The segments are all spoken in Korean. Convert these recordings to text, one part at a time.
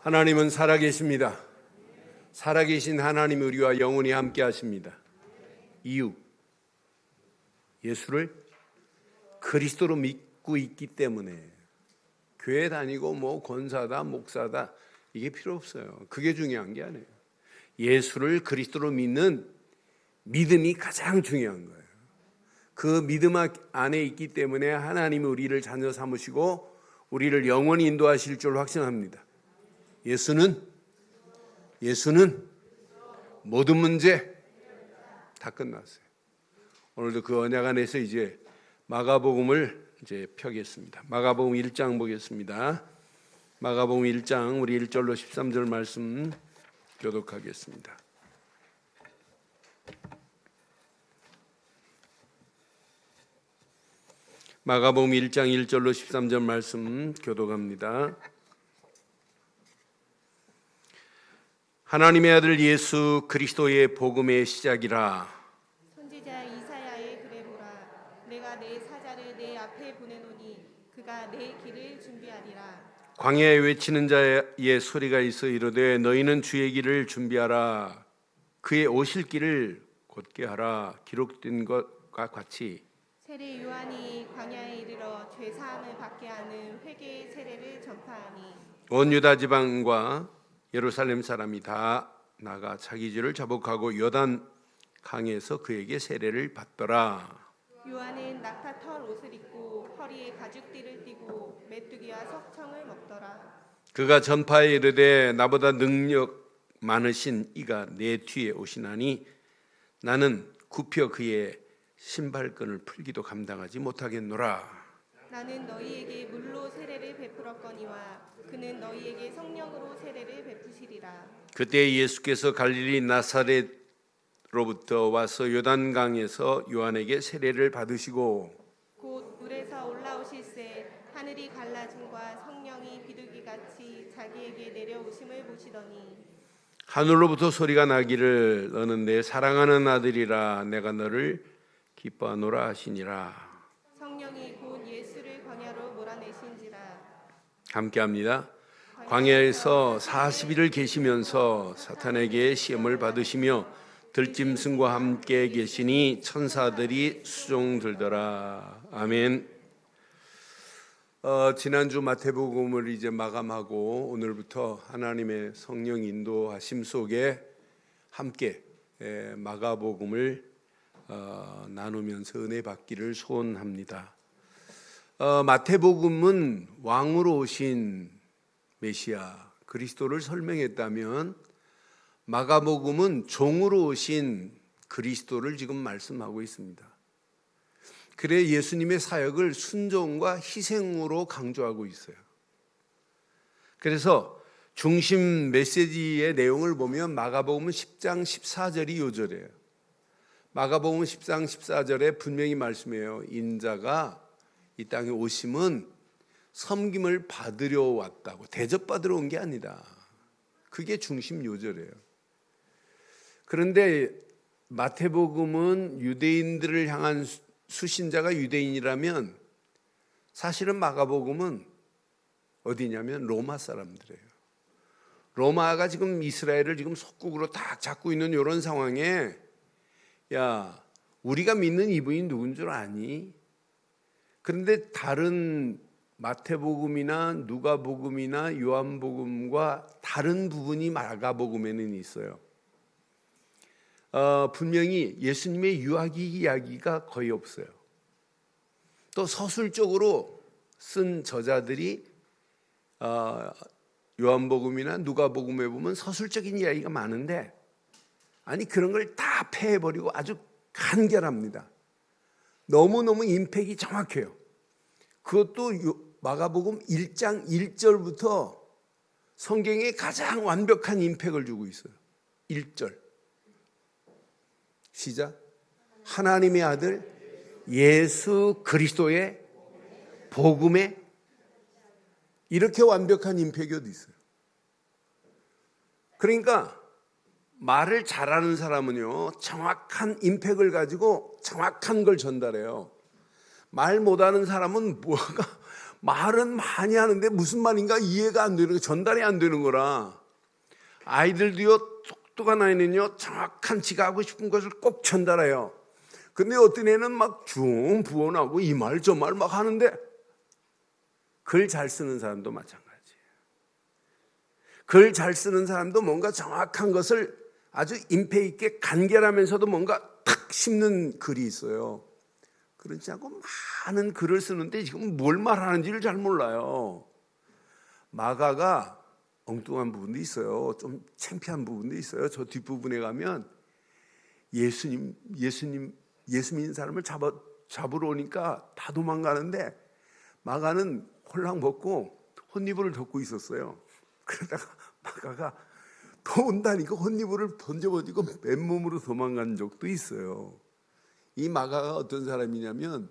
하나님은 살아계십니다. 살아계신 하나님이 우리와 영원히 함께 하십니다. 이유, 예수를 그리스도로 믿고 있기 때문에. 교회 다니고 뭐 권사다 목사다 이게 필요 없어요. 그게 중요한 게 아니에요. 예수를 그리스도로 믿는 믿음이 가장 중요한 거예요. 그 믿음 안에 있기 때문에 하나님이 우리를 자녀 삼으시고 우리를 영원히 인도하실 줄 확신합니다. 예수는 모든 문제 다 끝났어요. 오늘도 그 언약 안에서 이제 마가복음을 이제 펴겠습니다. 마가복음 1장 보겠습니다. 마가복음 1장 우리 1절로 13절 말씀 교독하겠습니다. 마가복음 1장 1절로 13절 말씀 교독합니다. 하나님의 아들 예수 그리스도의 복음의 시작이라. 선지자 이사야의 그레로라. 내가 내 사자를 내 앞에 보내노니 그가 내 길을 준비하리라. 광야에 외치는 자의 소리가 있어 이르되 너희는 주의 길을 준비하라. 그의 오실 길을 곧게 하라. 기록된 것과 같이 세례 요한이 광야에 이르러 죄 사함을 받게 하는 회개의 세례를 전파하니 온 유다 지방과 예루살렘 사람이 다 나가 자기 죄를 자복하고 요단 강에서 그에게 세례를 받더라. 요한은 낙타 털 옷을 입고 허리에 가죽띠를 띠고 메뚜기와 석청을 먹더라. 그가 전파에 이르되 나보다 능력 많으신 이가 내 뒤에 오시나니 나는 굽혀 그의 신발끈을 풀기도 감당하지 못하겠노라. 나는 너희에게 물로 세례를 베풀었거니와 그는 너희에게 성령으로 세례를 베푸시리라. 그때 예수께서 갈릴리 나사렛로부터 와서 요단강에서 요한에게 세례를 받으시고 곧 물에서 올라오실새 하늘이 갈라짐과 성령이 비둘기같이 자기에게 내려오심을 보시더니 하늘로부터 소리가 나기를 너는 내 사랑하는 아들이라 내가 너를 기뻐하노라 하시니라. 성령이 곧 예수를 광야로 몰아내신지라. 함께합니다. 광야에서 40일을 계시면서 사탄에게 시험을 받으시며 들짐승과 함께 계시니 천사들이 수종 들더라. 아멘. 지난주 마태복음을 이제 마감하고 오늘부터 하나님의 성령 인도하심 속에 함께 마가복음을 나누면서 은혜 받기를 소원합니다. 마태복음은 왕으로 오신 메시아 그리스도를 설명했다면 마가복음은 종으로 오신 그리스도를 지금 말씀하고 있습니다. 그래 예수님의 사역을 순종과 희생으로 강조하고 있어요. 그래서 중심 메시지의 내용을 보면 마가복음은 10장 14절이 요절이에요. 마가복음 10장 14절에 분명히 말씀해요. 인자가 이 땅에 오심은 섬김을 받으려 왔다고, 대접받으러 온 게 아니다. 그게 중심 요절이에요. 그런데 마태복음은 유대인들을 향한 수신자가 유대인이라면 사실은 마가복음은 어디냐면 로마 사람들이에요. 로마가 지금 이스라엘을 지금 속국으로 딱 잡고 있는 이런 상황에 야, 우리가 믿는 이분이 누군 줄 아니? 그런데 다른 마태복음이나 누가복음이나 요한복음과 다른 부분이 마가복음에는 있어요. 분명히 예수님의 유학 이야기가 거의 없어요. 또 서술적으로 쓴 저자들이 요한복음이나 누가복음에 보면 서술적인 이야기가 많은데 아니 그런 걸 다 패해버리고 아주 간결합니다. 너무너무 임팩이 정확해요. 그것도 마가복음 1장 1절부터 성경에 가장 완벽한 임팩을 주고 있어요. 1절 시작. 하나님의 아들 예수 그리스도의 복음에 이렇게 완벽한 임팩이 어디 있어요. 그러니까 말을 잘하는 사람은요 정확한 임팩을 가지고 정확한 걸 전달해요. 말 못하는 사람은 말은 많이 하는데 무슨 말인가 이해가 안 되는 거, 전달이 안 되는 거라. 아이들도요, 똑똑한 아이는요, 정확한 지가 하고 싶은 것을 꼭 전달해요. 근데 어떤 애는 막 중부원하고 이 말 저 말 막 하는데, 글 잘 쓰는 사람도 마찬가지예요. 글 잘 쓰는 사람도 뭔가 정확한 것을 아주 임팩 있게 간결하면서도 뭔가 탁 씹는 글이 있어요. 그렇지 않고 많은 글을 쓰는데 지금 뭘 말하는지를 잘 몰라요. 마가가 엉뚱한 부분도 있어요. 좀 창피한 부분도 있어요. 저 뒷부분에 가면 예수 믿는 사람을 잡으러 오니까 다 도망가는데 마가는 홀랑 벗고 혼이불을 덮고 있었어요. 그러다가 마가가 더 온다니까 혼이불을 던져버리고 맨몸으로 도망간 적도 있어요. 이 마가가 어떤 사람이냐면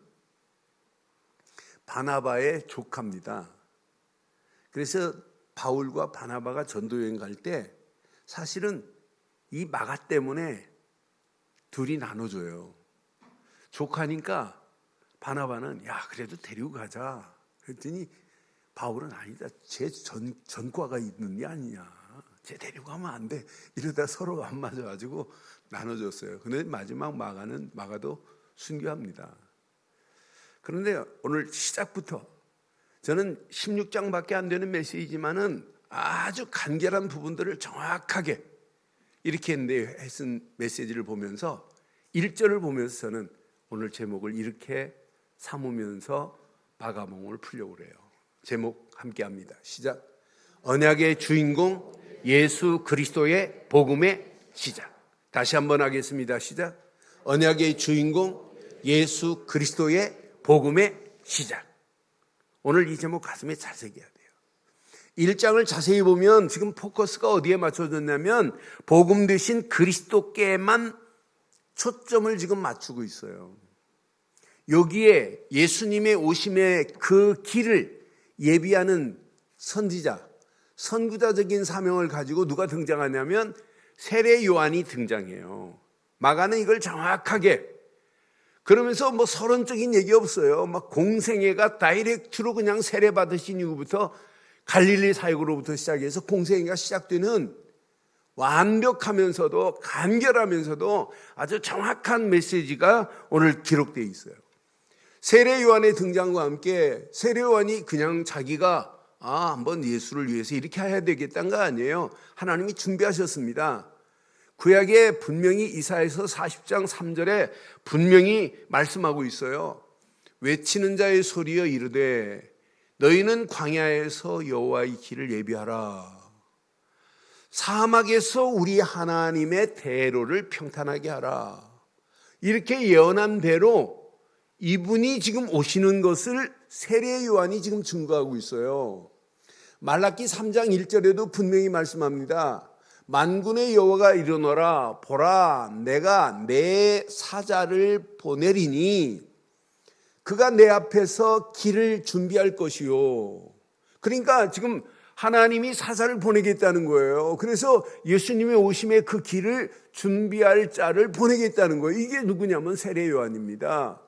바나바의 조카입니다. 그래서 바울과 바나바가 전도여행 갈 때 사실은 이 마가 때문에 둘이 나눠줘요. 조카니까 바나바는 야 그래도 데리고 가자 그랬더니 바울은 아니다. 제 전과가 있는 게 아니냐. 쟤 데리고 가면 안 돼. 이러다 서로가 안 맞아가지고 나눠줬어요. 근데 마지막 마가도 순교합니다. 그런데 오늘 시작부터 저는 16장밖에 안 되는 메시지지만은 아주 간결한 부분들을 정확하게 이렇게 했은 메시지를 보면서 1절을 보면서 저는 오늘 제목을 이렇게 삼으면서 마가복음을 풀려고 그래요. 제목 함께 합니다. 시작. 언약의 주인공 예수 그리스도의 복음의 시작. 다시 한번 하겠습니다. 시작. 언약의 주인공 예수 그리스도의 복음의 시작. 오늘 이 제목 가슴에 잘 새겨야 돼요. 1장을 자세히 보면 지금 포커스가 어디에 맞춰졌냐면 복음 되신 그리스도께만 초점을 지금 맞추고 있어요. 여기에 예수님의 오심의 그 길을 예비하는 선지자, 선구자적인 사명을 가지고 누가 등장하냐면 세례 요한이 등장해요. 마가는 이걸 정확하게 그러면서 뭐 서론적인 얘기 없어요. 막 공생애가 다이렉트로 그냥 세례 받으신 이후부터 갈릴리 사역으로부터 시작해서 공생애가 시작되는 완벽하면서도 간결하면서도 아주 정확한 메시지가 오늘 기록되어 있어요. 세례 요한의 등장과 함께 세례 요한이 그냥 자기가 한번 예수를 위해서 이렇게 해야 되겠다는 거 아니에요. 하나님이 준비하셨습니다. 구약에 분명히 이사야서 40장 3절에 분명히 말씀하고 있어요. 외치는 자의 소리여 이르되 너희는 광야에서 여호와의 길을 예비하라. 사막에서 우리 하나님의 대로를 평탄하게 하라. 이렇게 예언한 대로 이분이 지금 오시는 것을 세례 요한이 지금 증거하고 있어요. 말라기 3장 1절에도 분명히 말씀합니다. 만군의 여호와가 이르노라 보라 내가 내 사자를 보내리니 그가 내 앞에서 길을 준비할 것이요. 그러니까 지금 하나님이 사자를 보내겠다는 거예요. 그래서 예수님의 오심의 그 길을 준비할 자를 보내겠다는 거예요. 이게 누구냐면 세례 요한입니다.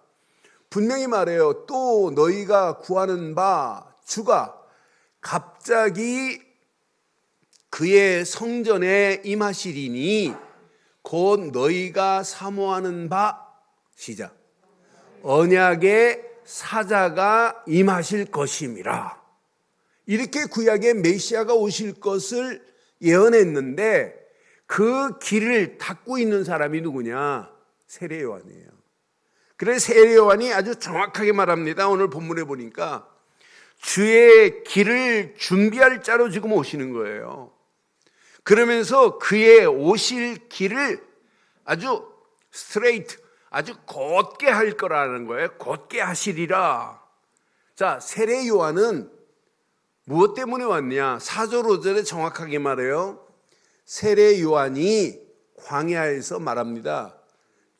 분명히 말해요. 또 너희가 구하는 바 주가 갑자기 그의 성전에 임하시리니 곧 너희가 사모하는 바 시작 언약의 사자가 임하실 것임이라. 이렇게 구약의 메시아가 오실 것을 예언했는데 그 길을 닦고 있는 사람이 누구냐? 세례 요한이에요. 그래서 세례 요한이 아주 정확하게 말합니다. 오늘 본문에 보니까 주의 길을 준비할 자로 지금 오시는 거예요. 그러면서 그의 오실 길을 아주 스트레이트, 아주 곧게 할 거라는 거예요. 곧게 하시리라. 자, 세례 요한은 무엇 때문에 왔냐? 4절 5절에 정확하게 말해요. 세례 요한이 광야에서 말합니다.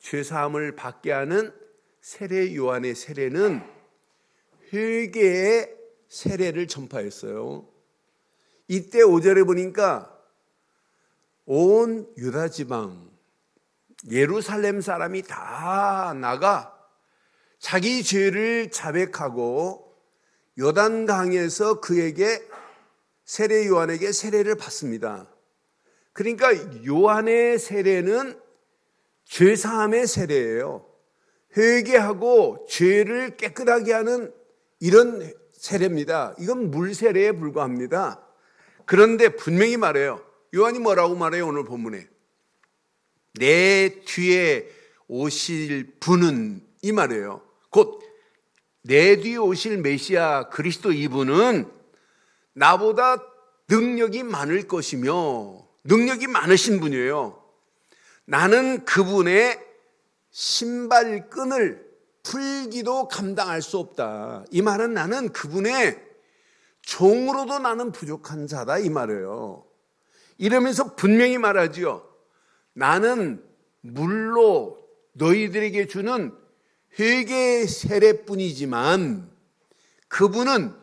죄사함을 받게 하는 세례 요한의 세례는 회개의 세례를 전파했어요. 이때 5절에 보니까 온 유다 지방 예루살렘 사람이 다 나가 자기 죄를 자백하고 요단강에서 그에게 세례 요한에게 세례를 받습니다. 그러니까 요한의 세례는 죄사함의 세례예요. 회개하고 죄를 깨끗하게 하는 이런 세례입니다. 이건 물세례에 불과합니다. 그런데 분명히 말해요. 요한이 뭐라고 말해요? 오늘 본문에 내 뒤에 오실 분은, 이 말이에요. 곧 내 뒤에 오실 메시아 그리스도, 이분은 나보다 능력이 많을 것이며 능력이 많으신 분이에요. 나는 그분의 신발끈을 풀기도 감당할 수 없다. 이 말은 나는 그분의 종으로도 나는 부족한 자다, 이 말이에요. 이러면서 분명히 말하지요. 나는 물로 너희들에게 주는 회개 세례뿐이지만 그분은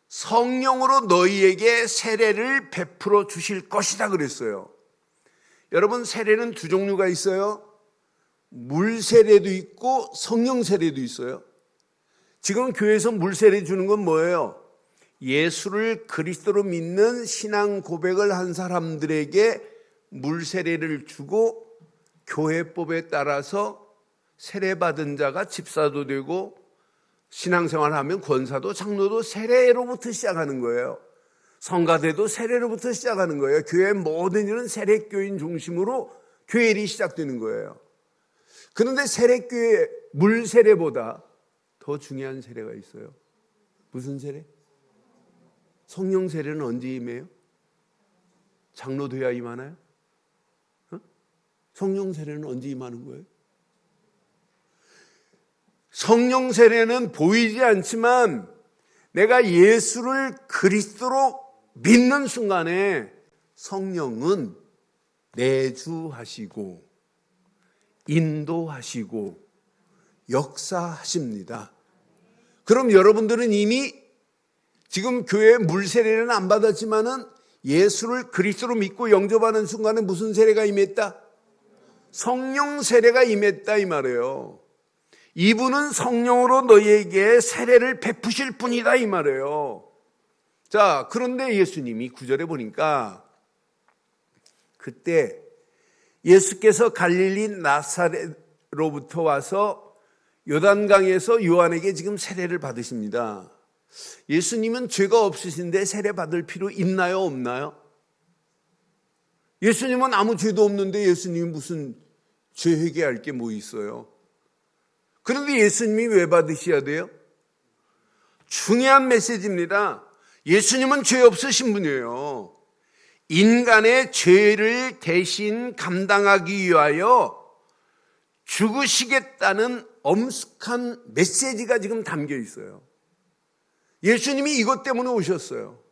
성령으로 너희에게 세례를 베풀어 주실 것이다 그랬어요. 여러분, 세례는 두 종류가 있어요. 물 세례도 있고 성령 세례도 있어요. 지금 교회에서 물 세례 주는 건 뭐예요? 예수를 그리스도로 믿는 신앙 고백을 한 사람들에게 물 세례를 주고 교회법에 따라서 세례받은 자가 집사도 되고 신앙생활하면 권사도 장로도 세례로부터 시작하는 거예요. 성가대도 세례로부터 시작하는 거예요. 교회의 모든 일은 세례교인 중심으로 교회 일이 시작되는 거예요. 그런데 세례교회 물 세례보다 더 중요한 세례가 있어요. 무슨 세례? 성령 세례는 언제 임해요? 장로 돼야 임하나요? 성령 세례는 언제 임하는 거예요? 성령 세례는 보이지 않지만 내가 예수를 그리스도로 믿는 순간에 성령은 내주하시고 인도하시고 역사하십니다. 그럼 여러분들은 이미 지금 교회 물 세례는 안 받았지만은 예수를 그리스도로 믿고 영접하는 순간에 무슨 세례가 임했다? 성령 세례가 임했다, 이 말이에요. 이분은 성령으로 너희에게 세례를 베푸실 분이다, 이 말이에요. 자, 그런데 예수님이 9절에 보니까 그때 예수께서 갈릴리 나사렛로부터 와서 요단강에서 요한에게 지금 세례를 받으십니다. 예수님은 죄가 없으신데 세례 받을 필요 있나요, 없나요? 예수님은 아무 죄도 없는데 예수님이 무슨 죄 회개할 게 뭐 있어요? 그런데 예수님이 왜 받으셔야 돼요? 중요한 메시지입니다. 예수님은 죄 없으신 분이에요. 인간의 죄를 대신 감당하기 위하여 죽으시겠다는 엄숙한 메시지가 지금 담겨 있어요. 예수님이 이것 때문에 오셨어요.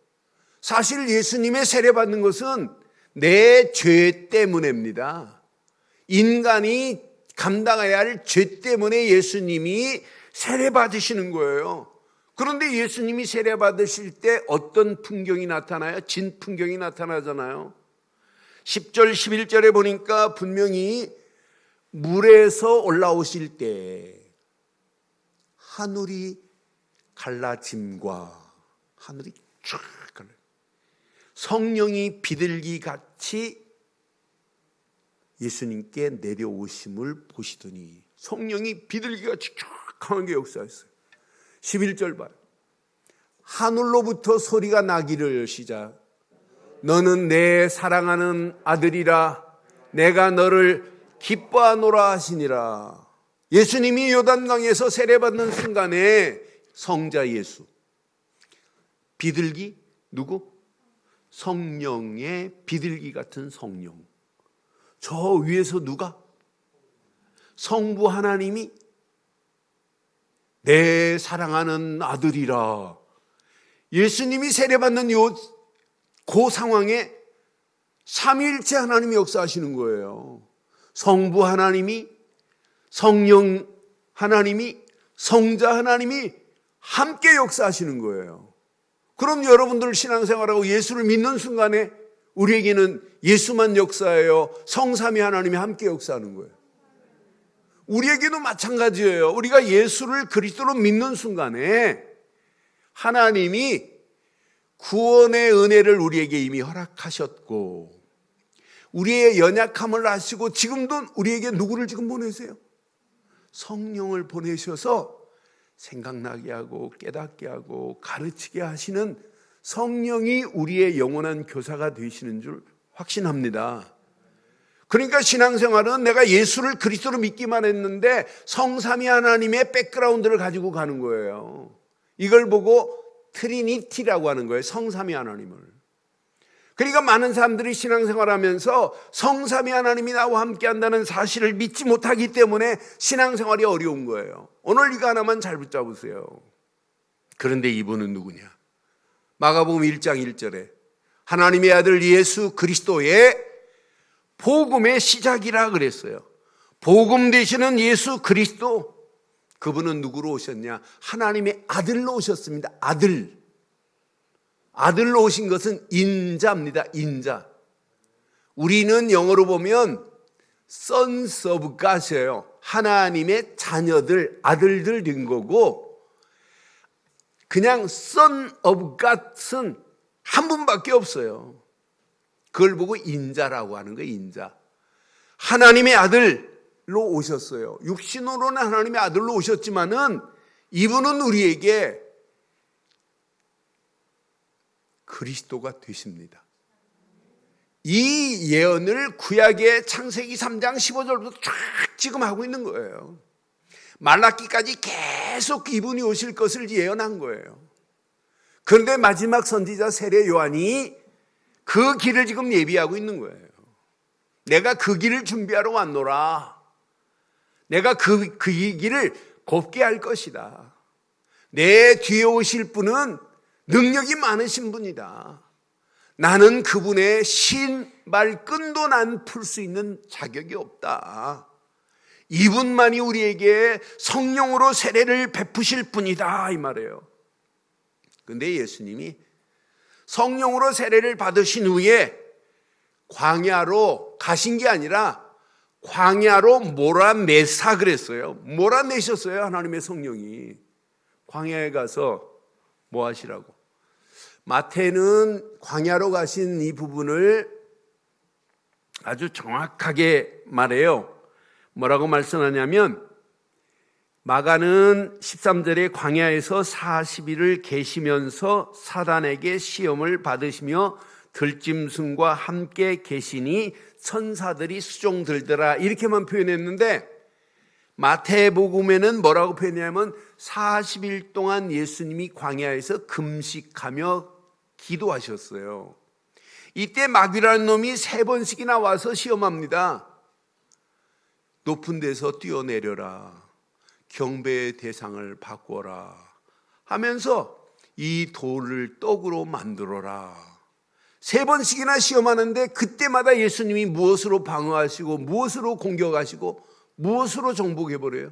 사실 예수님의 세례받는 것은 내 죄 때문입니다. 인간이 감당해야 할 죄 때문에 예수님이 세례받으시는 거예요. 그런데 예수님이 세례받으실 때 어떤 풍경이 나타나요? 진풍경이 나타나잖아요. 10절 11절에 보니까 분명히 물에서 올라오실 때 하늘이 갈라짐과 하늘이 쫙 갈라, 성령이 비둘기 같이 예수님께 내려오심을 보시더니 성령이 비둘기같이 쫙 강하게 역사했어요. 11절 봐요. 하늘로부터 소리가 나기를 시작. 너는 내 사랑하는 아들이라 내가 너를 기뻐하노라 하시니라. 예수님이 요단강에서 세례받는 순간에 성자 예수, 비둘기 누구? 성령의 비둘기 같은 성령. 저 위에서 누가? 성부 하나님이 내 사랑하는 아들이라. 예수님이 세례받는 그 상황에 삼위일체 하나님이 역사하시는 거예요. 성부 하나님이, 성령 하나님이, 성자 하나님이 함께 역사하시는 거예요. 그럼 여러분들 신앙생활하고 예수를 믿는 순간에 우리에게는 예수만 역사해요? 성삼위 하나님이 함께 역사하는 거예요? 우리에게도 마찬가지예요. 우리가 예수를 그리스도로 믿는 순간에 하나님이 구원의 은혜를 우리에게 이미 허락하셨고 우리의 연약함을 아시고 지금도 우리에게 누구를 지금 보내세요? 성령을 보내셔서 생각나게 하고 깨닫게 하고 가르치게 하시는 성령이 우리의 영원한 교사가 되시는 줄 확신합니다. 그러니까 신앙생활은 내가 예수를 그리스도로 믿기만 했는데 성삼위 하나님의 백그라운드를 가지고 가는 거예요. 이걸 보고 트리니티라고 하는 거예요. 성삼위 하나님을. 그러니까 많은 사람들이 신앙생활하면서 성삼위 하나님이 나와 함께 한다는 사실을 믿지 못하기 때문에 신앙생활이 어려운 거예요. 오늘 이거 하나만 잘 붙잡으세요. 그런데 이분은 누구냐? 마가복음 1장 1절에 하나님의 아들 예수 그리스도의 복음의 시작이라 그랬어요. 복음 되시는 예수 그리스도, 그분은 누구로 오셨냐? 하나님의 아들로 오셨습니다. 아들로 오신 것은 인자입니다. 인자. 우리는 영어로 보면 sons of God이에요. 하나님의 자녀들, 아들들 된 거고, 그냥 son of God은 한 분밖에 없어요. 그걸 보고 인자라고 하는 거예요. 인자. 하나님의 아들로 오셨어요. 육신으로는 하나님의 아들로 오셨지만은 이분은 우리에게 그리스도가 되십니다. 이 예언을 구약의 창세기 3장 15절부터 쫙 지금 하고 있는 거예요. 말라기까지 계속 이분이 오실 것을 예언한 거예요. 그런데 마지막 선지자 세례 요한이 그 길을 지금 예비하고 있는 거예요. 내가 그 길을 준비하러 왔노라. 내가 그 길을 곱게 할 것이다. 내 뒤에 오실 분은 능력이 많으신 분이다. 나는 그분의 신발끈도 난 풀 수 있는 자격이 없다. 이분만이 우리에게 성령으로 세례를 베푸실 분이다, 이 말이에요. 그런데 예수님이 성령으로 세례를 받으신 후에 광야로 가신 게 아니라 광야로 몰아내사 그랬어요. 몰아내셨어요. 하나님의 성령이. 광야에 가서 뭐 하시라고? 마태는 광야로 가신 이 부분을 아주 정확하게 말해요. 뭐라고 말씀하냐면 마가는 13절에 광야에서 40일을 계시면서 사단에게 시험을 받으시며 들짐승과 함께 계시니 천사들이 수종 들더라, 이렇게만 표현했는데 마태복음에는 뭐라고 표현하냐면 40일 동안 예수님이 광야에서 금식하며 기도하셨어요. 이때 마귀라는 놈이 3번씩이나 와서 시험합니다. 높은 데서 뛰어내려라, 경배의 대상을 바꿔라 하면서 이 돌을 떡으로 만들어라. 3번씩이나 시험하는데 그때마다 예수님이 무엇으로 방어하시고 무엇으로 공격하시고 무엇으로 정복해버려요?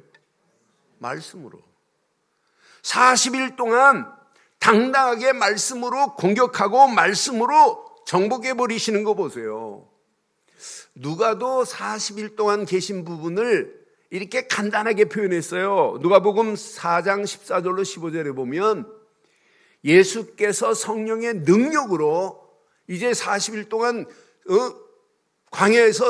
말씀으로. 40일 동안 당당하게 말씀으로 공격하고 말씀으로 정복해버리시는 거 보세요. 누가도 40일 동안 계신 부분을 이렇게 간단하게 표현했어요. 누가복음 4장 14절로 15절에 보면 예수께서 성령의 능력으로 이제 40일 동안 광야에서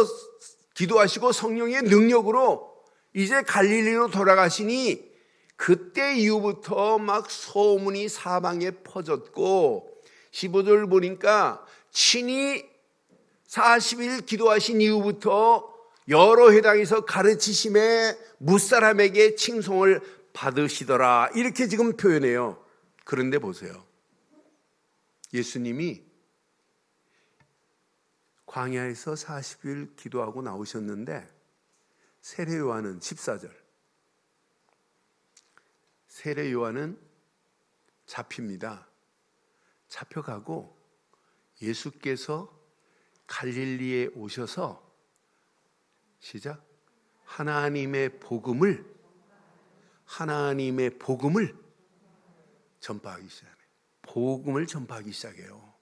기도하시고 성령의 능력으로 이제 갈릴리로 돌아가시니 그때 이후부터 막 소문이 사방에 퍼졌고 15절 보니까 친히 40일 기도하신 이후부터 여러 회당에서 가르치심에 무사람에게 칭송을 받으시더라, 이렇게 지금 표현해요. 그런데 보세요. 예수님이 광야에서 40일 기도하고 나오셨는데 세례 요한은 14절, 세례 요한은 잡힙니다. 잡혀가고 예수께서 갈릴리에 오셔서 시작, 하나님의 복음을 전파하기 시작해요. 복음을 전파하기 시작해요.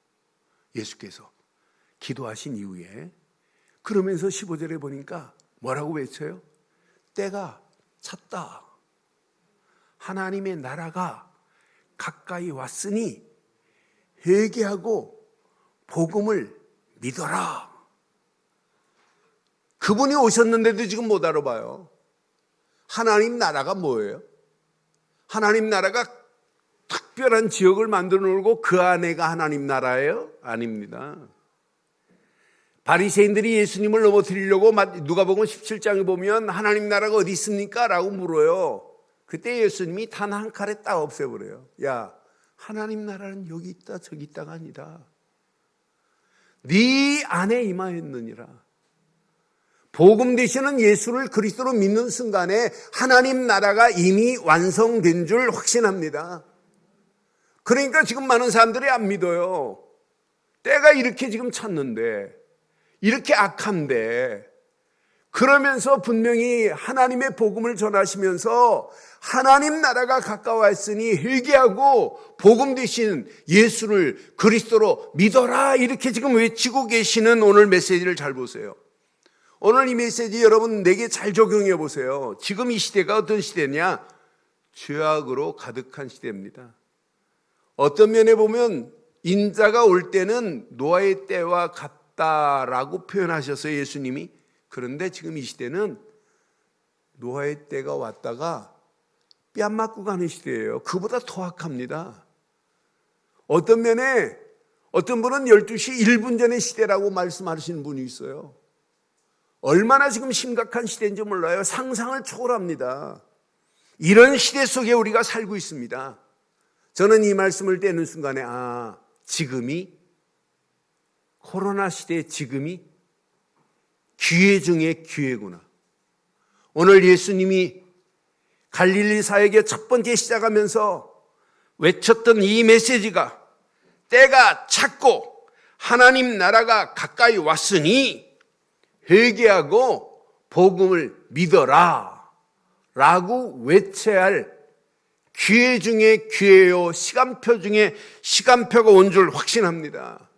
예수께서 기도하신 이후에. 그러면서 15절에 보니까 뭐라고 외쳐요? 때가 찼다. 하나님의 나라가 가까이 왔으니 회개하고 복음을 믿어라. 그분이 오셨는데도 지금 못 알아봐요. 하나님 나라가 뭐예요? 하나님 나라가 특별한 지역을 만들어 놓고 그 안에가 하나님 나라예요? 아닙니다. 바리새인들이 예수님을 넘어뜨리려고 누가복음 17장에 보면 하나님 나라가 어디 있습니까? 라고 물어요. 그때 예수님이 단 한 칼에 딱 없애버려요. 야, 하나님 나라는 여기 있다 저기 있다가 아니다. 네 안에 임하였느니라. 복음 되시는 예수를 그리스도로 믿는 순간에 하나님 나라가 이미 완성된 줄 확신합니다. 그러니까 지금 많은 사람들이 안 믿어요. 때가 이렇게 지금 찼는데, 이렇게 악한데, 그러면서 분명히 하나님의 복음을 전하시면서 하나님 나라가 가까워했으니 회개하고 복음 되신 예수를 그리스도로 믿어라, 이렇게 지금 외치고 계시는 오늘 메시지를 잘 보세요. 오늘 이 메시지 여러분 내게 잘 적용해 보세요. 지금 이 시대가 어떤 시대냐? 죄악으로 가득한 시대입니다. 어떤 면에 보면 인자가 올 때는 노아의 때와 같다라고 표현하셨어요, 예수님이. 그런데 지금 이 시대는 노아의 때가 왔다가 뺨 맞고 가는 시대예요. 그보다 더 악합니다. 어떤 면에 어떤 분은 12시 1분 전의 시대라고 말씀하시는 분이 있어요. 얼마나 지금 심각한 시대인지 몰라요. 상상을 초월합니다. 이런 시대 속에 우리가 살고 있습니다. 저는 이 말씀을 떼는 순간에 지금이 코로나 시대의 지금이 기회 중에 기회구나. 오늘 예수님이 갈릴리 사역의 첫 번째 시작하면서 외쳤던 이 메시지가 때가 찼고 하나님 나라가 가까이 왔으니 회개하고 복음을 믿어라 라고 외쳐야 할 기회 중에 기회요, 시간표 중에 시간표가 온 줄 확신합니다.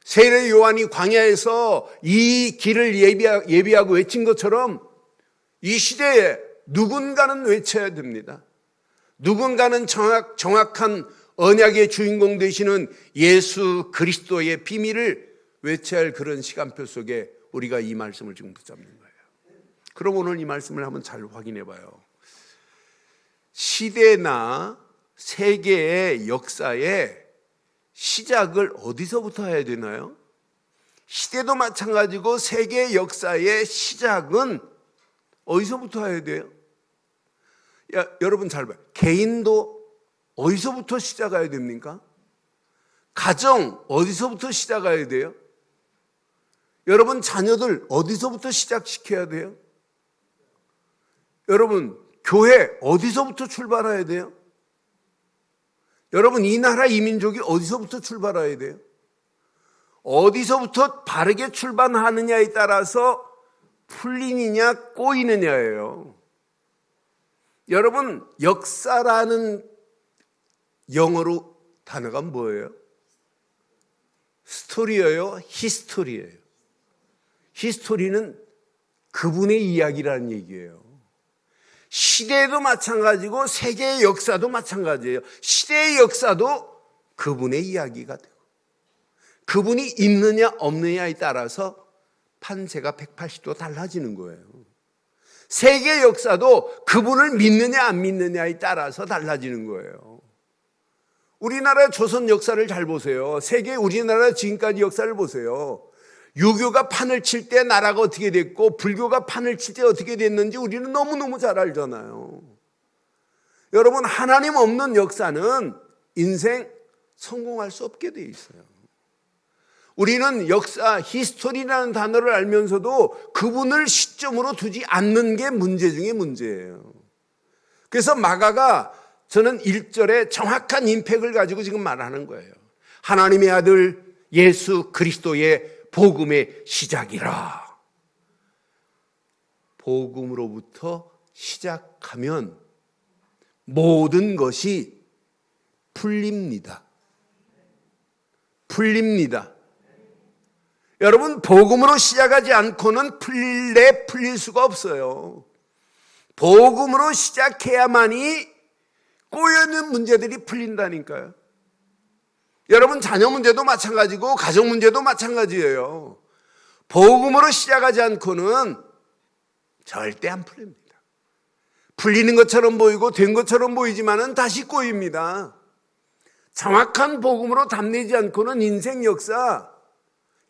세례 요한이 광야에서 이 길을 예비하고 외친 것처럼 이 시대에 누군가는 외쳐야 됩니다. 누군가는 정확한 언약의 주인공 되시는 예수 그리스도의 비밀을 외쳐야 할 그런 시간표 속에 우리가 이 말씀을 지금 붙잡는 거예요. 그럼 오늘 이 말씀을 한번 잘 확인해 봐요. 시대나 세계의 역사의 시작을 어디서부터 해야 되나요? 시대도 마찬가지고 세계의 역사의 시작은 어디서부터 해야 돼요? 여러분 잘 봐요. 개인도 어디서부터 시작해야 됩니까? 가정 어디서부터 시작해야 돼요? 여러분 자녀들 어디서부터 시작시켜야 돼요? 여러분 교회 어디서부터 출발해야 돼요? 여러분 이 나라 이 민족이 어디서부터 출발해야 돼요? 어디서부터 바르게 출발하느냐에 따라서 풀리느냐 꼬이느냐예요. 여러분 역사라는 영어로 단어가 뭐예요? 스토리예요? 히스토리예요? 히스토리는 그분의 이야기라는 얘기예요. 시대도 마찬가지고 세계의 역사도 마찬가지예요. 시대의 역사도 그분의 이야기가 되고 그분이 있느냐 없느냐에 따라서 판세가 180도 달라지는 거예요. 세계의 역사도 그분을 믿느냐 안 믿느냐에 따라서 달라지는 거예요. 우리나라 조선 역사를 잘 보세요. 세계 우리나라 지금까지 역사를 보세요. 유교가 판을 칠 때 나라가 어떻게 됐고 불교가 판을 칠 때 어떻게 됐는지 우리는 너무너무 잘 알잖아요. 여러분 하나님 없는 역사는 인생 성공할 수 없게 돼 있어요. 우리는 역사, 히스토리라는 단어를 알면서도 그분을 시점으로 두지 않는 게 문제 중에 문제예요. 그래서 마가가 저는 1절에 정확한 임팩을 가지고 지금 말하는 거예요. 하나님의 아들 예수 그리스도의 복음의 시작이라. 복음으로부터 시작하면 모든 것이 풀립니다. 풀립니다. 여러분 복음으로 시작하지 않고는 풀릴 수가 없어요. 복음으로 시작해야만이 꼬여있는 문제들이 풀린다니까요. 여러분, 자녀 문제도 마찬가지고 가정 문제도 마찬가지예요. 복음으로 시작하지 않고는 절대 안 풀립니다. 풀리는 것처럼 보이고 된 것처럼 보이지만은 다시 꼬입니다. 정확한 복음으로 답내지 않고는 인생 역사,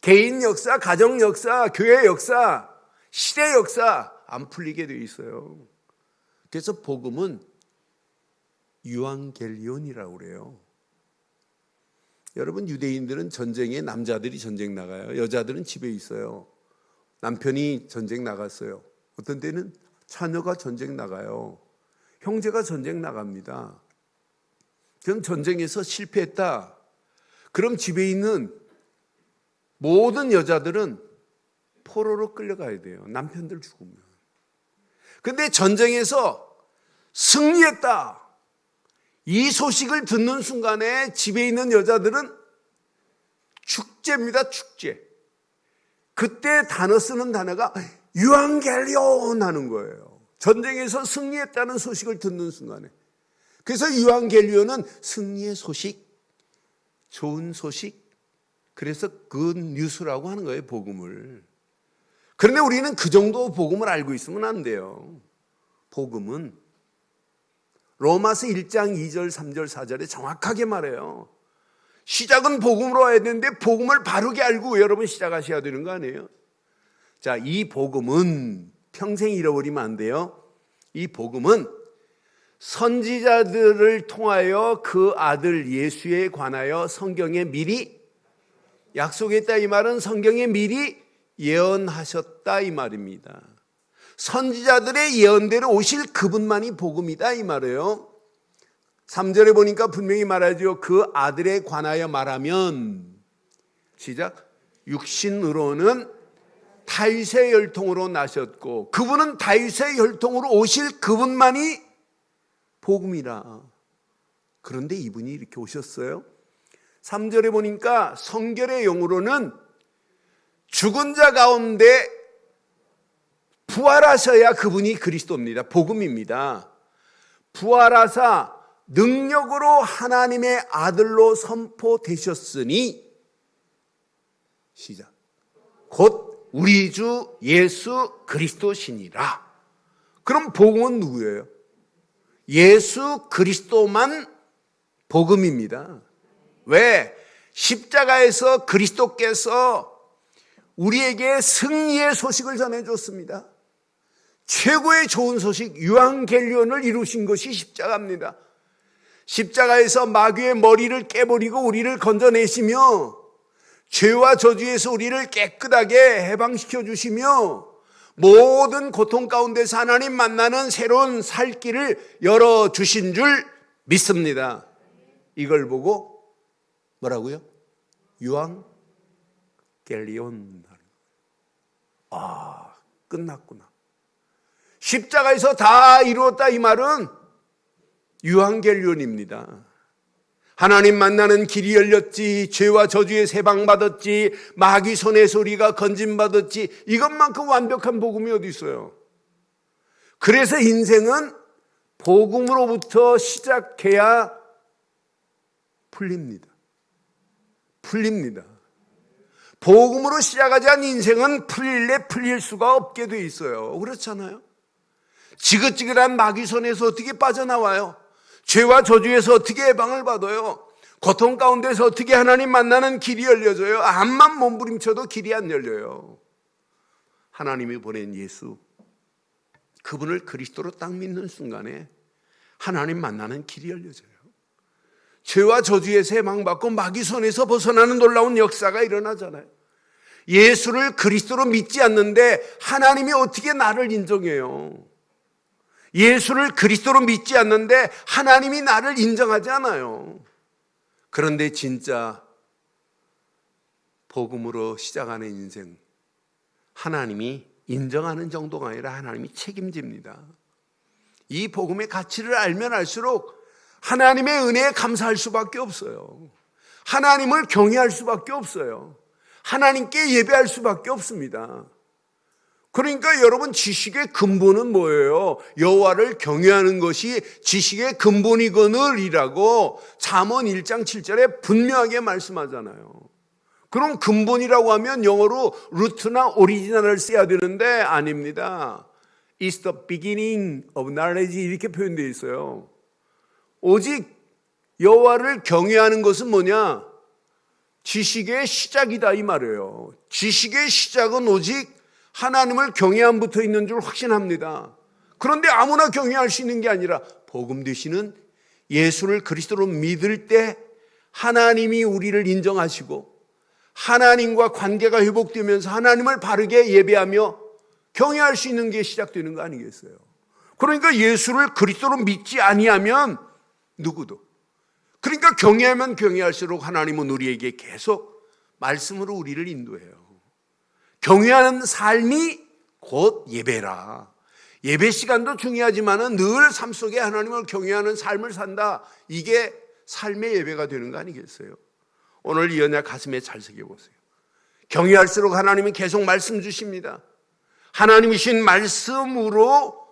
개인 역사, 가정 역사, 교회 역사, 시대 역사 안 풀리게 되어 있어요. 그래서 복음은 유앙겔리온이라고 그래요. 여러분, 유대인들은 전쟁에 남자들이 전쟁 나가요. 여자들은 집에 있어요. 남편이 전쟁 나갔어요. 어떤 때는 자녀가 전쟁 나가요. 형제가 전쟁 나갑니다. 그럼 전쟁에서 실패했다. 그럼 집에 있는 모든 여자들은 포로로 끌려가야 돼요. 남편들 죽으면. 근데 전쟁에서 승리했다. 이 소식을 듣는 순간에 집에 있는 여자들은 축제입니다. 축제. 그때 단어 쓰는 단어가 유앙겔리온 하는 거예요. 전쟁에서 승리했다는 소식을 듣는 순간에. 그래서 유앙겔리온은 승리의 소식, 좋은 소식. 그래서 굿 뉴스라고 하는 거예요, 복음을. 그런데 우리는 그 정도 복음을 알고 있으면 안 돼요. 복음은 로마서 1장 2절, 3절, 4절에 정확하게 말해요. 시작은 복음으로 와야 되는데 복음을 바르게 알고 여러분 시작하셔야 되는 거 아니에요? 자, 이 복음은 평생 잃어버리면 안 돼요. 이 복음은 선지자들을 통하여 그 아들 예수에 관하여 성경에 미리 약속했다. 이 말은 성경에 미리 예언하셨다 이 말입니다. 선지자들의 예언대로 오실 그분만이 복음이다 이 말이에요. 3절에 보니까 분명히 말하죠. 그 아들에 관하여 말하면 시작. 육신으로는 다윗의 혈통으로 나셨고 그분은 다윗의 혈통으로 오실 그분만이 복음이라. 그런데 이분이 이렇게 오셨어요. 3절에 보니까 성결의 영으로는 죽은 자 가운데 부활하셔야 그분이 그리스도입니다. 복음입니다. 부활하사 능력으로 하나님의 아들로 선포되셨으니 시작. 곧 우리 주 예수 그리스도시니라. 그럼 복음은 누구예요? 예수 그리스도만 복음입니다. 왜? 십자가에서 그리스도께서 우리에게 승리의 소식을 전해줬습니다. 최고의 좋은 소식 유앙겔리온을 이루신 것이 십자가입니다. 십자가에서 마귀의 머리를 깨버리고 우리를 건져내시며 죄와 저주에서 우리를 깨끗하게 해방시켜 주시며 모든 고통 가운데서 하나님 만나는 새로운 살 길을 열어주신 줄 믿습니다. 이걸 보고 뭐라고요? 유앙겔리온. 아, 끝났구나. 십자가에서 다 이루었다 이 말은 유앙겔리온입니다. 하나님 만나는 길이 열렸지, 죄와 저주에 해방받았지, 마귀 손에서 우리가 건짐받았지, 이것만큼 완벽한 복음이 어디 있어요? 그래서 인생은 복음으로부터 시작해야 풀립니다. 풀립니다. 복음으로 시작하지 않은 인생은 풀릴래 풀릴 수가 없게 돼 있어요. 그렇잖아요? 지긋지긋한 마귀 손에서 어떻게 빠져나와요? 죄와 저주에서 어떻게 해방을 받아요? 고통 가운데서 어떻게 하나님 만나는 길이 열려져요? 암만 몸부림쳐도 길이 안 열려요. 하나님이 보낸 예수, 그분을 그리스도로 딱 믿는 순간에 하나님 만나는 길이 열려져요. 죄와 저주에서 해방받고 마귀 손에서 벗어나는 놀라운 역사가 일어나잖아요. 예수를 그리스도로 믿지 않는데 하나님이 어떻게 나를 인정해요? 예수를 그리스도로 믿지 않는데 하나님이 나를 인정하지 않아요. 그런데 진짜 복음으로 시작하는 인생, 하나님이 인정하는 정도가 아니라 하나님이 책임집니다. 이 복음의 가치를 알면 알수록 하나님의 은혜에 감사할 수밖에 없어요. 하나님을 경외할 수밖에 없어요. 하나님께 예배할 수밖에 없습니다. 그러니까 여러분, 지식의 근본은 뭐예요? 여호와를 경외하는 것이 지식의 근본이거늘이라고 잠언 1장 7절에 분명하게 말씀하잖아요. 그럼 근본이라고 하면 영어로 루트나 오리지널을 써야 되는데 아닙니다. It's the beginning of knowledge 이렇게 표현되어 있어요. 오직 여호와를 경외하는 것은 뭐냐? 지식의 시작이다 이 말이에요. 지식의 시작은 오직 하나님을 경외함부터 있는 줄 확신합니다. 그런데 아무나 경외할 수 있는 게 아니라 복음 되시는 예수를 그리스도로 믿을 때 하나님이 우리를 인정하시고 하나님과 관계가 회복되면서 하나님을 바르게 예배하며 경외할 수 있는 게 시작되는 거 아니겠어요? 그러니까 예수를 그리스도로 믿지 아니하면 누구도, 그러니까 경외하면 경외할수록 하나님은 우리에게 계속 말씀으로 우리를 인도해요. 경외하는 삶이 곧 예배라. 예배 시간도 중요하지만 늘 삶 속에 하나님을 경외하는 삶을 산다. 이게 삶의 예배가 되는 거 아니겠어요? 오늘 이 언약 가슴에 잘 새겨보세요. 경외할수록 하나님은 계속 말씀 주십니다. 하나님이신 말씀으로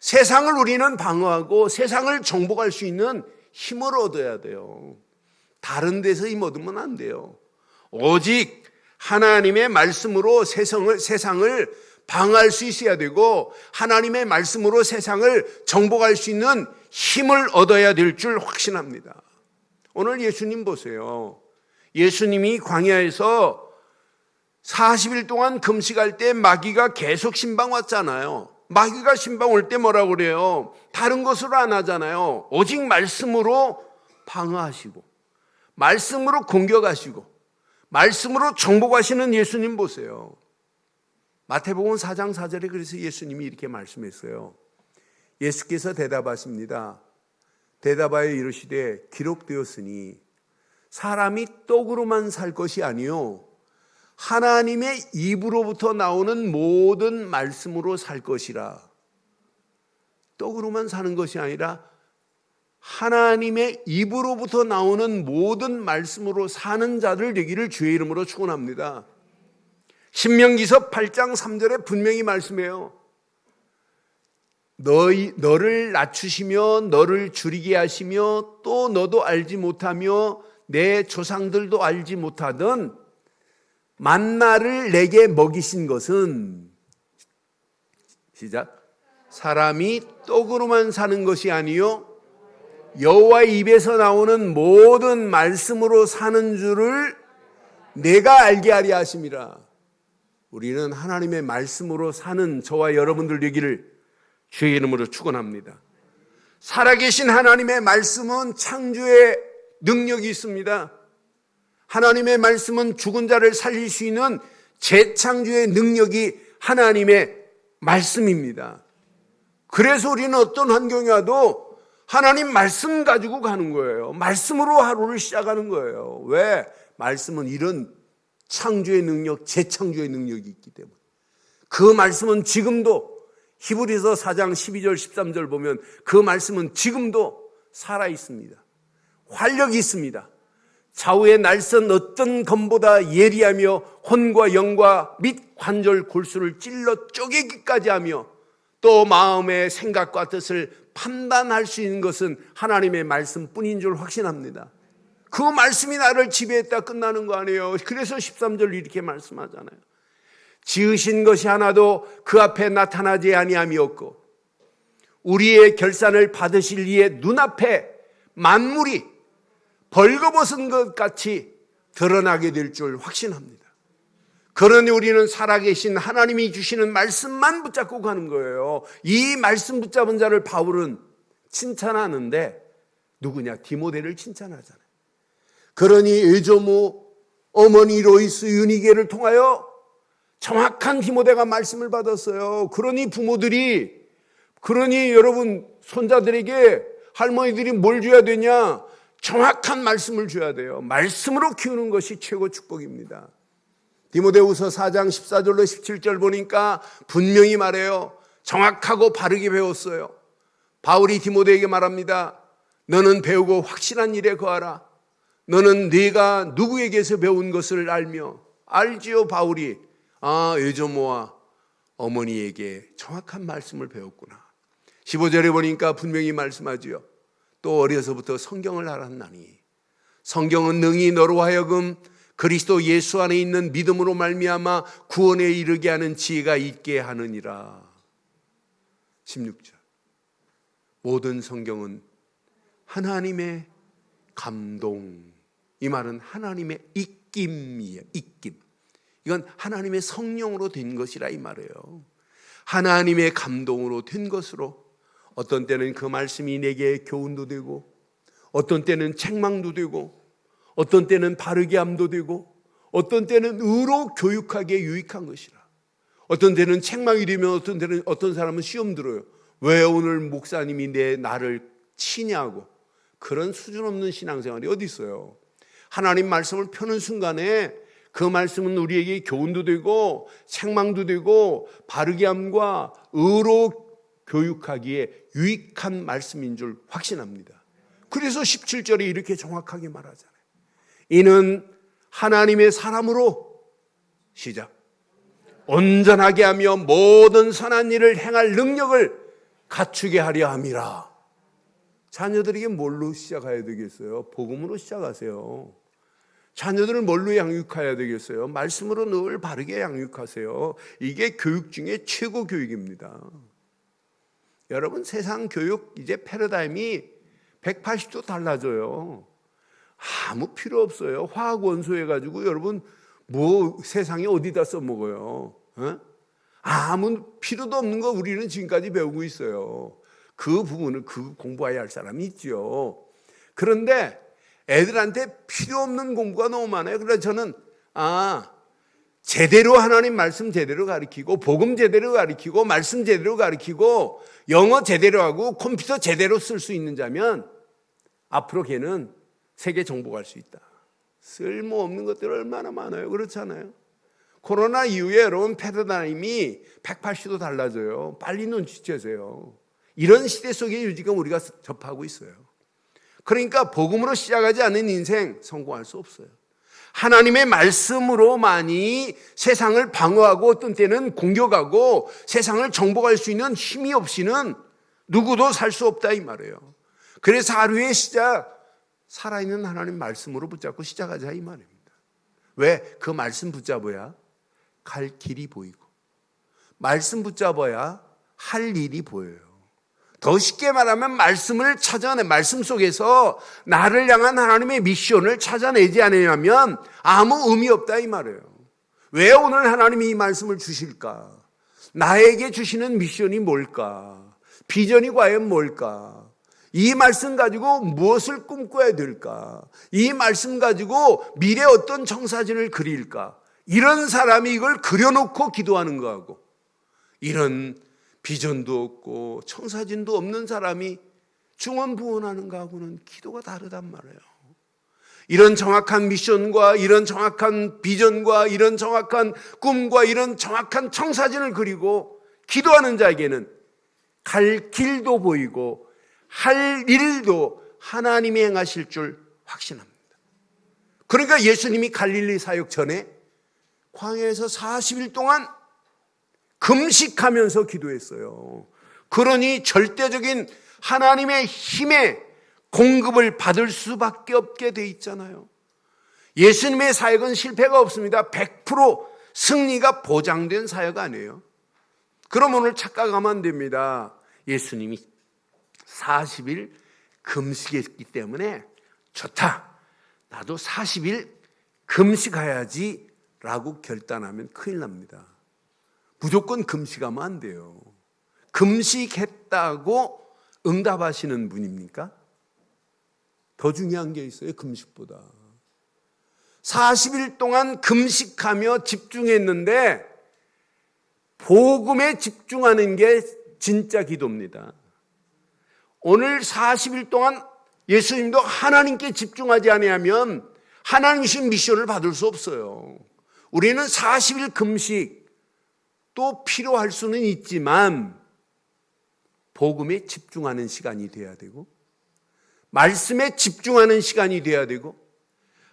세상을 우리는 방어하고 세상을 정복할 수 있는 힘을 얻어야 돼요. 다른 데서 힘 얻으면 안 돼요. 오직 하나님의 말씀으로 세상을 방어할 수 있어야 되고 하나님의 말씀으로 세상을 정복할 수 있는 힘을 얻어야 될 줄 확신합니다. 오늘 예수님 보세요. 예수님이 광야에서 40일 동안 금식할 때 마귀가 계속 신방 왔잖아요. 마귀가 신방 올 때 뭐라고 그래요? 다른 것으로 안 하잖아요. 오직 말씀으로 방어하시고 말씀으로 공격하시고 말씀으로 정복하시는 예수님 보세요. 마태복음 4장 4절에 그래서 예수님이 이렇게 말씀했어요. 예수께서 대답하십니다. 대답하여 이르시되 기록되었으니 사람이 떡으로만 살 것이 아니요 하나님의 입으로부터 나오는 모든 말씀으로 살 것이라. 떡으로만 사는 것이 아니라 하나님의 입으로부터 나오는 모든 말씀으로 사는 자들 되기를 주의 이름으로 축원합니다. 신명기서 8장 3절에 분명히 말씀해요. 너를 낮추시며 너를 줄이게 하시며 또 너도 알지 못하며 내 조상들도 알지 못하던 만나를 내게 먹이신 것은 시작 사람이 떡으로만 사는 것이 아니요 여호와의 입에서 나오는 모든 말씀으로 사는 줄을 내가 알게 하려 하심이라. 우리는 하나님의 말씀으로 사는 저와 여러분들 되기를 주의 이름으로 축원합니다. 살아계신 하나님의 말씀은 창조의 능력이 있습니다. 하나님의 말씀은 죽은 자를 살릴 수 있는 재창조의 능력이 하나님의 말씀입니다. 그래서 우리는 어떤 환경에 와도 하나님 말씀 가지고 가는 거예요. 말씀으로 하루를 시작하는 거예요. 왜? 말씀은 이런 창조의 능력, 재창조의 능력이 있기 때문에. 그 말씀은 지금도 히브리서 4장 12절 13절 보면 그 말씀은 지금도 살아 있습니다. 활력이 있습니다. 좌우의 날선 어떤 검보다 예리하며 혼과 영과 및 관절 골수를 찔러 쪼개기까지 하며 또 마음의 생각과 뜻을 판단할 수 있는 것은 하나님의 말씀뿐인 줄 확신합니다. 그 말씀이 나를 지배했다 끝나는 거 아니에요. 그래서 13절 이렇게 말씀하잖아요. 지으신 것이 하나도 그 앞에 나타나지 아니함이 없고 우리의 결산을 받으실 이의 눈앞에 만물이 벌거벗은 것 같이 드러나게 될 줄 확신합니다. 그러니 우리는 살아계신 하나님이 주시는 말씀만 붙잡고 가는 거예요. 이 말씀 붙잡은 자를 바울은 칭찬하는데 누구냐? 디모데를 칭찬하잖아요. 그러니 의조무 어머니 로이스 유니게를 통하여 정확한 디모데가 말씀을 받았어요. 그러니 부모들이, 그러니 여러분 손자들에게 할머니들이 뭘 줘야 되냐? 정확한 말씀을 줘야 돼요. 말씀으로 키우는 것이 최고 축복입니다. 디모데후서 4장 14절로 17절 보니까 분명히 말해요. 정확하고 바르게 배웠어요. 바울이 디모데에게 말합니다. 너는 배우고 확실한 일에 거하라. 너는 네가 누구에게서 배운 것을 알며. 알지요 바울이. 의조모와 어머니에게 정확한 말씀을 배웠구나. 15절에 보니까 분명히 말씀하지요. 또 어려서부터 성경을 알았나니 성경은 능히 너로 하여금 그리스도 예수 안에 있는 믿음으로 말미암아 구원에 이르게 하는 지혜가 있게 하느니라. 16절. 모든 성경은 하나님의 감동. 이 말은 하나님의 입김이에요. 입김. 이건 하나님의 성령으로 된 것이라 이 말이에요. 하나님의 감동으로 된 것으로 어떤 때는 그 말씀이 내게 교훈도 되고 어떤 때는 책망도 되고 어떤 때는 바르게 함도 되고 어떤 때는 의로 교육하기에 유익한 것이라. 어떤 때는 책망이 되면 어떤 때는 어떤 사람은 시험 들어요. 왜 오늘 목사님이 나를 치냐고. 그런 수준 없는 신앙생활이 어디 있어요. 하나님 말씀을 펴는 순간에 그 말씀은 우리에게 교훈도 되고 책망도 되고 바르게 함과 의로 교육하기에 유익한 말씀인 줄 확신합니다. 그래서 17절에 이렇게 정확하게 말하잖아요. 이는 하나님의 사람으로 시작 온전하게 하며 모든 선한 일을 행할 능력을 갖추게 하려 함이라. 자녀들에게 뭘로 시작해야 되겠어요? 복음으로 시작하세요. 자녀들을 뭘로 양육해야 되겠어요? 말씀으로 늘 바르게 양육하세요. 이게 교육 중에 최고 교육입니다. 여러분, 세상 교육 이제 패러다임이 180도 달라져요. 아무 필요 없어요. 화학 원소 해가지고 여러분 뭐 세상에 어디다 써먹어요? 아무 필요도 없는 거 우리는 지금까지 배우고 있어요. 그 부분을 공부해야 할 사람이 있죠. 그런데 애들한테 필요 없는 공부가 너무 많아요. 그래서 저는 제대로 하나님 말씀 제대로 가르치고 복음 제대로 가르치고 말씀 제대로 가르치고 영어 제대로 하고 컴퓨터 제대로 쓸 수 있는 자면 앞으로 걔는 세계 정복할 수 있다. 쓸모없는 것들 얼마나 많아요. 그렇잖아요. 코로나 이후에 여러분 패러다임이 180도 달라져요. 빨리 눈치채세요. 이런 시대 속에 지금 우리가 접하고 있어요. 그러니까 복음으로 시작하지 않은 인생 성공할 수 없어요. 하나님의 말씀으로만이 세상을 방어하고 어떤 때는 공격하고 세상을 정복할 수 있는 힘이 없이는 누구도 살 수 없다 이 말이에요. 그래서 하루의 시작 살아있는 하나님 말씀으로 붙잡고 시작하자 이 말입니다. 왜? 그 말씀 붙잡아야 갈 길이 보이고 말씀 붙잡아야 할 일이 보여요. 더 쉽게 말하면 말씀을 찾아내 말씀 속에서 나를 향한 하나님의 미션을 찾아내지 않으면 아무 의미 없다 이 말이에요. 왜 오늘 하나님이 이 말씀을 주실까? 나에게 주시는 미션이 뭘까? 비전이 과연 뭘까? 이 말씀 가지고 무엇을 꿈꿔야 될까? 이 말씀 가지고 미래 어떤 청사진을 그릴까? 이런 사람이 이걸 그려놓고 기도하는 거하고 이런 비전도 없고 청사진도 없는 사람이 중언부언하는 거하고는 기도가 다르단 말이에요. 이런 정확한 미션과 이런 정확한 비전과 이런 정확한 꿈과 이런 정확한 청사진을 그리고 기도하는 자에게는 갈 길도 보이고 할 일도 하나님이 행하실 줄 확신합니다. 그러니까 예수님이 갈릴리 사역 전에 광야에서 40일 동안 금식하면서 기도했어요. 그러니 절대적인 하나님의 힘의 공급을 받을 수밖에 없게 돼 있잖아요. 예수님의 사역은 실패가 없습니다. 100% 승리가 보장된 사역 아니에요. 그럼 오늘 착각하면 안 됩니다. 예수님이 40일 금식했기 때문에 좋다. 나도 40일 금식해야지 라고 결단하면 큰일 납니다. 무조건 금식하면 안 돼요. 금식했다고 응답하시는 분입니까? 더 중요한 게 있어요. 금식보다 40일 동안 금식하며 집중했는데 복음에 집중하는 게 진짜 기도입니다. 오늘 40일 동안 예수님도 하나님께 집중하지 아니하면 하나님 주신 미션을 받을 수 없어요. 우리는 40일 금식 또 필요할 수는 있지만 복음에 집중하는 시간이 돼야 되고 말씀에 집중하는 시간이 돼야 되고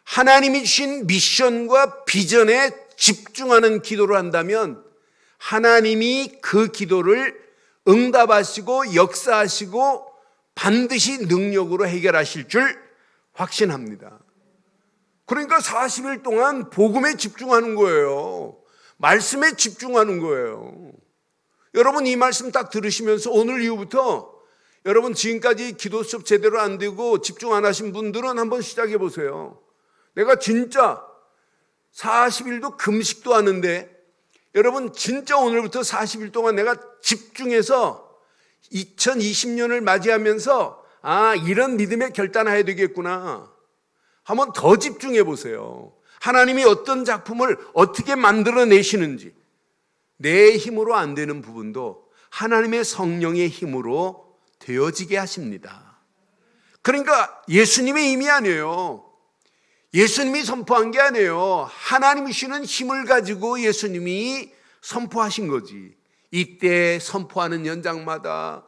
하나님이 주신 미션과 비전에 집중하는 기도를 한다면 하나님이 그 기도를 응답하시고 역사하시고 반드시 능력으로 해결하실 줄 확신합니다. 그러니까 40일 동안 복음에 집중하는 거예요. 말씀에 집중하는 거예요. 여러분 이 말씀 딱 들으시면서 오늘 이후부터 여러분 지금까지 기도 수업 제대로 안 되고 집중 안 하신 분들은 한번 시작해 보세요. 내가 진짜 40일도 금식도 하는데 여러분 진짜 오늘부터 40일 동안 내가 집중해서 2020년을 맞이하면서 이런 믿음의 결단해야 되겠구나. 한번 더 집중해 보세요. 하나님이 어떤 작품을 어떻게 만들어내시는지 내 힘으로 안 되는 부분도 하나님의 성령의 힘으로 되어지게 하십니다. 그러니까 예수님의 힘이 아니에요. 예수님이 선포한 게 아니에요. 하나님이 주시는 힘을 가지고 예수님이 선포하신 거지. 이때 선포하는 연장마다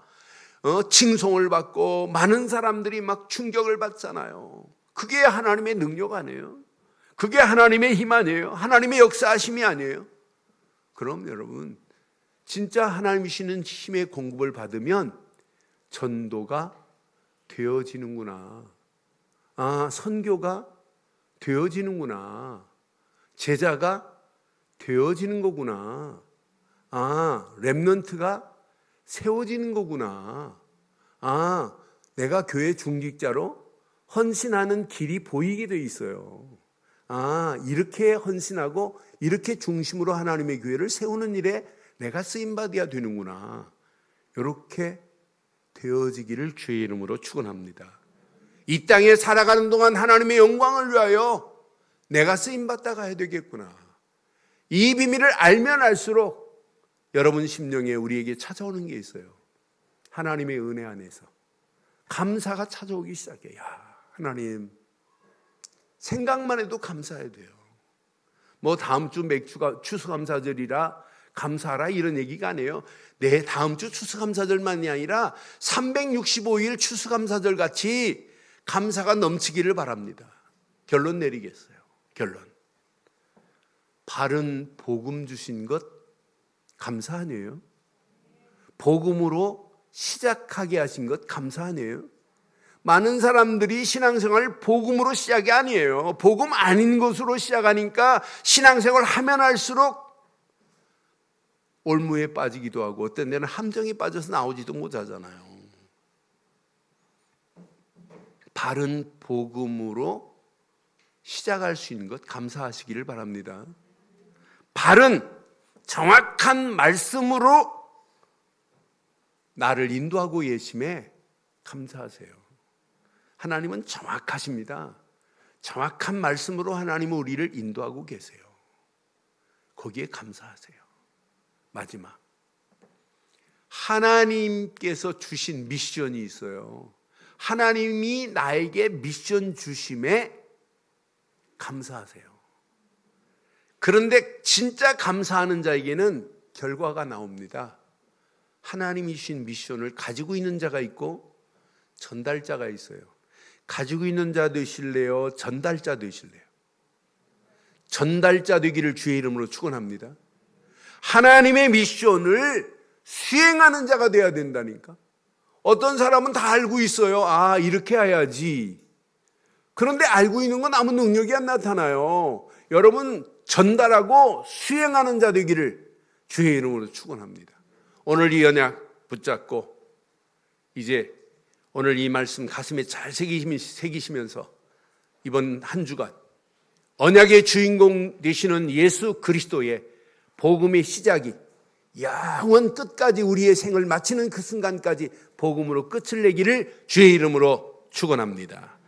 칭송을 받고 많은 사람들이 막 충격을 받잖아요. 그게 하나님의 능력 아니에요? 그게 하나님의 힘 아니에요? 하나님의 역사하심이 아니에요? 그럼 여러분 진짜 하나님이 주시는 힘의 공급을 받으면 전도가 되어지는구나. 선교가 되어지는구나. 제자가 되어지는 거구나. 렘넌트가 세워지는 거구나. 내가 교회 중직자로 헌신하는 길이 보이게 돼 있어요. 이렇게 헌신하고 이렇게 중심으로 하나님의 교회를 세우는 일에 내가 쓰임받아야 되는구나. 이렇게 되어지기를 주의 이름으로 축원합니다. 이 땅에 살아가는 동안 하나님의 영광을 위하여 내가 쓰임받다 가야 되겠구나. 이 비밀을 알면 알수록 여러분 심령에 우리에게 찾아오는 게 있어요. 하나님의 은혜 안에서 감사가 찾아오기 시작해요. 하나님 생각만 해도 감사해야 돼요. 다음 주 맥주가 추수감사절이라 감사하라 이런 얘기가 아니에요. 내 다음 주 추수감사절만이 아니라 365일 추수감사절 같이 감사가 넘치기를 바랍니다. 결론 내리겠어요. 결론. 바른 복음 주신 것 감사 아니에요? 복음으로 시작하게 하신 것 감사 아니에요? 많은 사람들이 신앙생활 복음으로 시작이 아니에요. 복음 아닌 것으로 시작하니까 신앙생활 하면 할수록 올무에 빠지기도 하고 어떤 데는 함정에 빠져서 나오지도 못하잖아요. 바른 복음으로 시작할 수 있는 것 감사하시기를 바랍니다. 바른 정확한 말씀으로 나를 인도하고 계심에 감사하세요. 하나님은 정확하십니다. 정확한 말씀으로 하나님은 우리를 인도하고 계세요. 거기에 감사하세요. 마지막, 하나님께서 주신 미션이 있어요. 하나님이 나에게 미션 주심에 감사하세요. 그런데 진짜 감사하는 자에게는 결과가 나옵니다. 하나님이 주신 미션을 가지고 있는 자가 있고 전달자가 있어요. 가지고 있는 자 되실래요? 전달자 되실래요? 전달자 되기를 주의 이름으로 축원합니다. 하나님의 미션을 수행하는 자가 되어야 된다니까. 어떤 사람은 다 알고 있어요. 이렇게 해야지. 그런데 알고 있는 건 아무 능력이 안 나타나요. 여러분 전달하고 수행하는 자 되기를 주의 이름으로 축원합니다. 오늘 이 언약 붙잡고 이제 오늘 이 말씀 가슴에 잘 새기시면서 이번 한 주간 언약의 주인공 되시는 예수 그리스도의 복음의 시작이 영원 끝까지 우리의 생을 마치는 그 순간까지 복음으로 끝을 내기를 주의 이름으로 축원합니다.